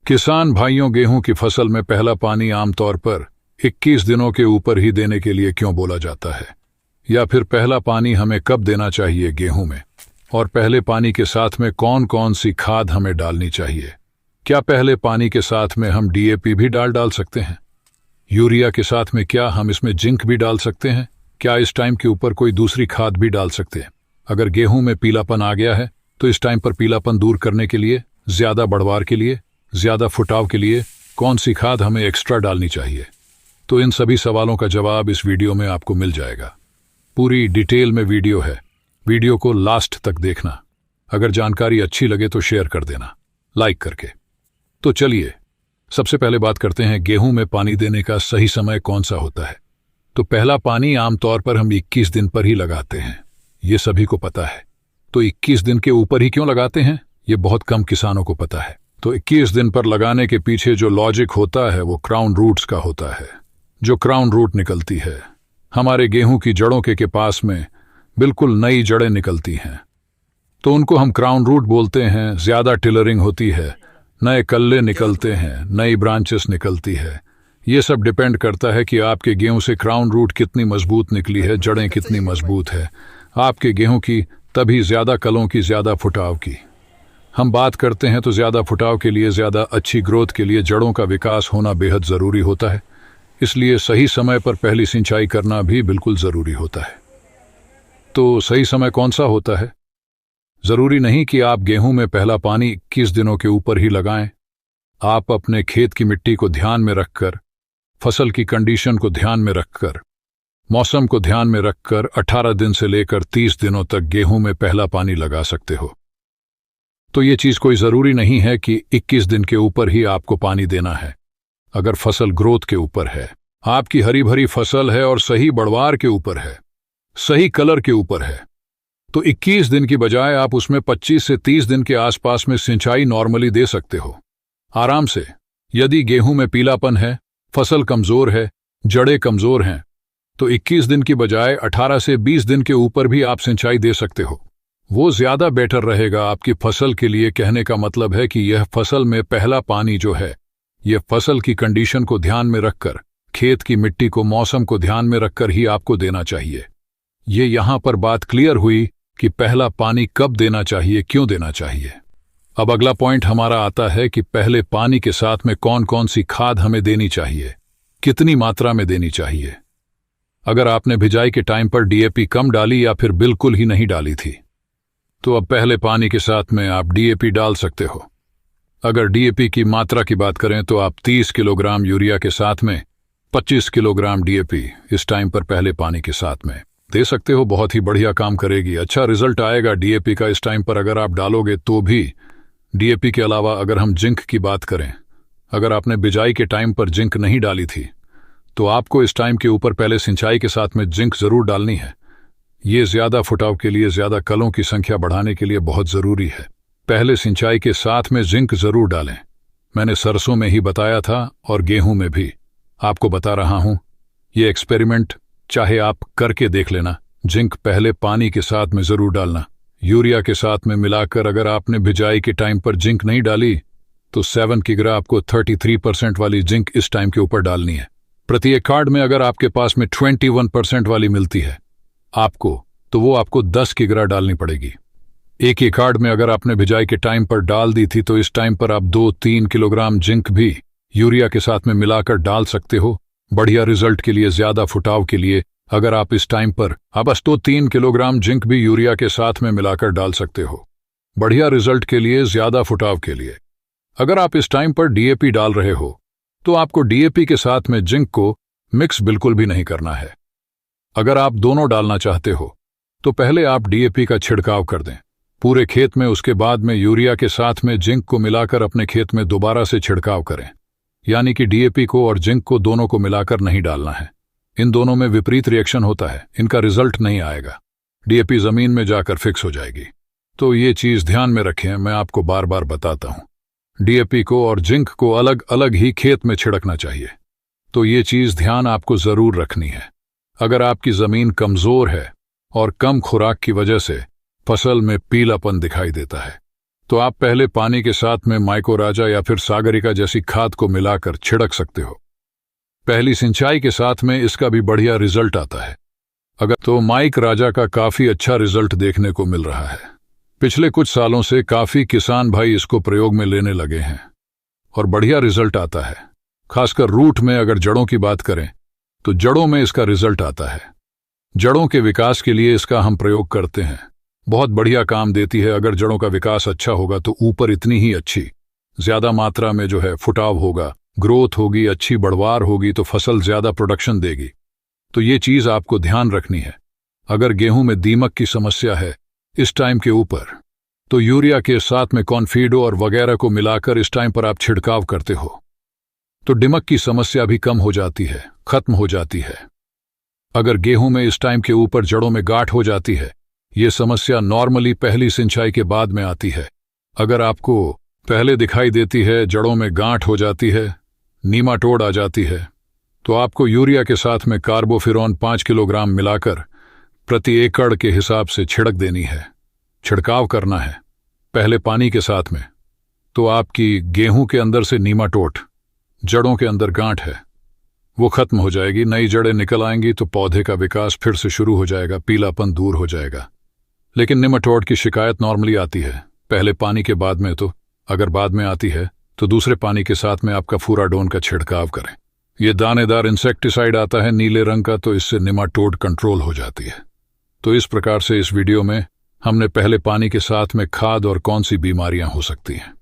किसान भाइयों, गेहूं की फसल में पहला पानी आमतौर पर 21 दिनों के ऊपर ही देने के लिए क्यों बोला जाता है, या फिर पहला पानी हमें कब देना चाहिए गेहूं में, और पहले पानी के साथ में कौन कौन सी खाद हमें डालनी चाहिए? क्या पहले पानी के साथ में हम डीएपी भी डाल सकते हैं? यूरिया के साथ में क्या हम इसमें जिंक भी डाल सकते हैं? क्या इस टाइम के ऊपर कोई दूसरी खाद भी डाल सकते हैं? अगर गेहूं में पीलापन आ गया है तो इस टाइम पर पीलापन दूर करने के लिए, ज्यादा बढ़वार के लिए, ज्यादा फुटाव के लिए कौन सी खाद हमें एक्स्ट्रा डालनी चाहिए? तो इन सभी सवालों का जवाब इस वीडियो में आपको मिल जाएगा। पूरी डिटेल में वीडियो है, वीडियो को लास्ट तक देखना। अगर जानकारी अच्छी लगे तो शेयर कर देना लाइक करके। तो चलिए सबसे पहले बात करते हैं गेहूं में पानी देने का सही समय कौन सा होता है। तो पहला पानी आमतौर पर हम 21 दिन पर ही लगाते हैं, ये सभी को पता है। तो 21 दिन के ऊपर ही क्यों लगाते हैं, ये बहुत कम किसानों को पता है। तो 21 दिन पर लगाने के पीछे जो लॉजिक होता है वो क्राउन रूट्स का होता है। जो क्राउन रूट निकलती है, हमारे गेहूं की जड़ों के पास में बिल्कुल नई जड़ें निकलती हैं, तो उनको हम क्राउन रूट बोलते हैं। ज्यादा टिलरिंग होती है, नए कल्ले निकलते हैं, नई ब्रांचेस निकलती है। ये सब डिपेंड करता है कि आपके गेहूं से क्राउन रूट कितनी मजबूत निकली है, जड़ें कितनी मजबूत है आपके गेहूं की, तभी ज्यादा कलों की, ज्यादा फुटाव की हम बात करते हैं। तो ज्यादा फुटाव के लिए, ज्यादा अच्छी ग्रोथ के लिए जड़ों का विकास होना बेहद जरूरी होता है। इसलिए सही समय पर पहली सिंचाई करना भी बिल्कुल जरूरी होता है। तो सही समय कौन सा होता है? जरूरी नहीं कि आप गेहूं में पहला पानी 21 दिनों के ऊपर ही लगाएं। आप अपने खेत की मिट्टी को ध्यान में रखकर, फसल की कंडीशन को ध्यान में रखकर, मौसम को ध्यान में रखकर 18 दिन से लेकर 30 दिनों तक गेहूं में पहला पानी लगा सकते हो। तो ये चीज कोई जरूरी नहीं है कि 21 दिन के ऊपर ही आपको पानी देना है। अगर फसल ग्रोथ के ऊपर है, आपकी हरी भरी फसल है और सही बढ़वार के ऊपर है, सही कलर के ऊपर है, तो 21 दिन की बजाय आप उसमें 25 से 30 दिन के आसपास में सिंचाई नॉर्मली दे सकते हो आराम से। यदि गेहूं में पीलापन है, फसल कमजोर है, जड़ें कमजोर हैं, तो 21 दिन की बजाय 18 से 20 दिन के ऊपर भी आप सिंचाई दे सकते हो। वो ज्यादा बेटर रहेगा आपकी फसल के लिए। कहने का मतलब है कि यह फसल में पहला पानी जो है, यह फसल की कंडीशन को ध्यान में रखकर, खेत की मिट्टी को, मौसम को ध्यान में रखकर ही आपको देना चाहिए। ये यहां पर बात क्लियर हुई कि पहला पानी कब देना चाहिए, क्यों देना चाहिए। अब अगला पॉइंट हमारा आता है कि पहले पानी के साथ में कौन कौन सी खाद हमें देनी चाहिए, कितनी मात्रा में देनी चाहिए। अगर आपने भिजाई के टाइम पर डीएपी कम डाली या फिर बिल्कुल ही नहीं डाली थी, तो अब पहले पानी के साथ में आप डीएपी डाल सकते हो। अगर डीएपी की मात्रा की बात करें तो आप 30 किलोग्राम यूरिया के साथ में 25 किलोग्राम डीएपी इस टाइम पर पहले पानी के साथ में दे सकते हो। बहुत ही बढ़िया काम करेगी, अच्छा रिजल्ट आएगा डीएपी का इस टाइम पर अगर आप डालोगे तो भी। डीएपी के अलावा अगर हम जिंक की बात करें, अगर आपने बिजाई के टाइम पर जिंक नहीं डाली थी तो आपको इस टाइम के ऊपर पहले सिंचाई के साथ में जिंक जरूर डालनी है। ये ज्यादा फुटाव के लिए, ज्यादा कलों की संख्या बढ़ाने के लिए बहुत जरूरी है। पहले सिंचाई के साथ में जिंक जरूर डालें। मैंने सरसों में ही बताया था और गेहूं में भी आपको बता रहा हूं। ये एक्सपेरिमेंट चाहे आप करके देख लेना। जिंक पहले पानी के साथ में जरूर डालना, यूरिया के साथ में मिलाकर। अगर आपने भिजाई के टाइम पर जिंक नहीं डाली तो 7 किग्रा आपको 33% वाली जिंक इस टाइम के ऊपर डालनी है। प्रति एकड़ में अगर आपके पास में 21% वाली मिलती है आपको, तो वो आपको 10 किग्रा डालनी पड़ेगी। 1 एकड़ में अगर आपने भिजाई के टाइम पर डाल दी थी तो इस टाइम पर आप 2-3 किलोग्राम जिंक भी यूरिया के साथ में मिलाकर डाल सकते हो। बढ़िया रिजल्ट के लिए, ज्यादा फुटाव के लिए अगर आप इस टाइम पर बस 2-3 किलोग्राम जिंक भी यूरिया के साथ में मिलाकर डाल सकते हो। बढ़िया रिजल्ट के लिए, ज्यादा फुटाव के लिए। अगर आप इस टाइम पर डीएपी डाल रहे हो तो आपको डीएपी के साथ में जिंक को मिक्स बिल्कुल भी नहीं करना है। अगर आप दोनों डालना चाहते हो तो पहले आप डीएपी का छिड़काव कर दें पूरे खेत में, उसके बाद में यूरिया के साथ में जिंक को मिलाकर अपने खेत में दोबारा से छिड़काव करें। यानी कि डीएपी को और जिंक को दोनों को मिलाकर नहीं डालना है। इन दोनों में विपरीत रिएक्शन होता है, इनका रिजल्ट नहीं आएगा, डीएपी जमीन में जाकर फिक्स हो जाएगी। तो ये चीज ध्यान में रखें, मैं आपको बार बार बताता हूं। डीएपी को और जिंक को अलग अलग ही खेत में छिड़कना चाहिए। तो ये चीज ध्यान आपको जरूर रखनी है। अगर आपकी जमीन कमजोर है और कम खुराक की वजह से फसल में पीलापन दिखाई देता है, तो आप पहले पानी के साथ में माइकोराजा या फिर सागरिका जैसी खाद को मिलाकर छिड़क सकते हो। पहली सिंचाई के साथ में इसका भी बढ़िया रिजल्ट आता है। अगर तो माइक राजा का काफी अच्छा रिजल्ट देखने को मिल रहा है। पिछले कुछ सालों से काफी किसान भाई इसको प्रयोग में लेने लगे हैं और बढ़िया रिजल्ट आता है। खासकर रूट में अगर जड़ों की बात करें तो जड़ों में इसका रिजल्ट आता है। जड़ों के विकास के लिए इसका हम प्रयोग करते हैं। बहुत बढ़िया काम देती है। अगर जड़ों का विकास अच्छा होगा तो ऊपर इतनी ही अच्छी ज्यादा मात्रा में जो है फुटाव होगा, ग्रोथ होगी, अच्छी बढ़वार होगी, तो फसल ज्यादा प्रोडक्शन देगी। तो ये चीज आपको ध्यान रखनी है। अगर गेहूं में दीमक की समस्या है इस टाइम के ऊपर, तो यूरिया के साथ में कॉन्फीडो और वगैरह को मिलाकर इस टाइम पर आप छिड़काव करते हो तो दीमक की समस्या भी कम हो जाती है, खत्म हो जाती है। अगर गेहूं में इस टाइम के ऊपर जड़ों में गांठ हो जाती है, ये समस्या नॉर्मली पहली सिंचाई के बाद में आती है। अगर आपको पहले दिखाई देती है जड़ों में गांठ हो जाती है, नीमाटोड आ जाती है, तो आपको यूरिया के साथ में कार्बोफिरॉन 5 किलोग्राम मिलाकर प्रति एकड़ के हिसाब से छिड़क देनी है, छिड़काव करना है पहले पानी के साथ में। तो आपकी गेहूं के अंदर से नीमाटोड, जड़ों के अंदर गांठ है, वो खत्म हो जाएगी, नई जड़ें निकल आएंगी, तो पौधे का विकास फिर से शुरू हो जाएगा, पीलापन दूर हो जाएगा। लेकिन निमाटोड की शिकायत नॉर्मली आती है पहले पानी के बाद में। तो अगर बाद में आती है तो दूसरे पानी के साथ में आपका फुराडोन का छिड़काव करें। ये दानेदार इंसेक्टिसाइड आता है नीले रंग का, तो इससे निमाटोड कंट्रोल हो जाती है। तो इस प्रकार से इस वीडियो में हमने पहले पानी के साथ में खाद और कौन सी बीमारियां हो सकती हैं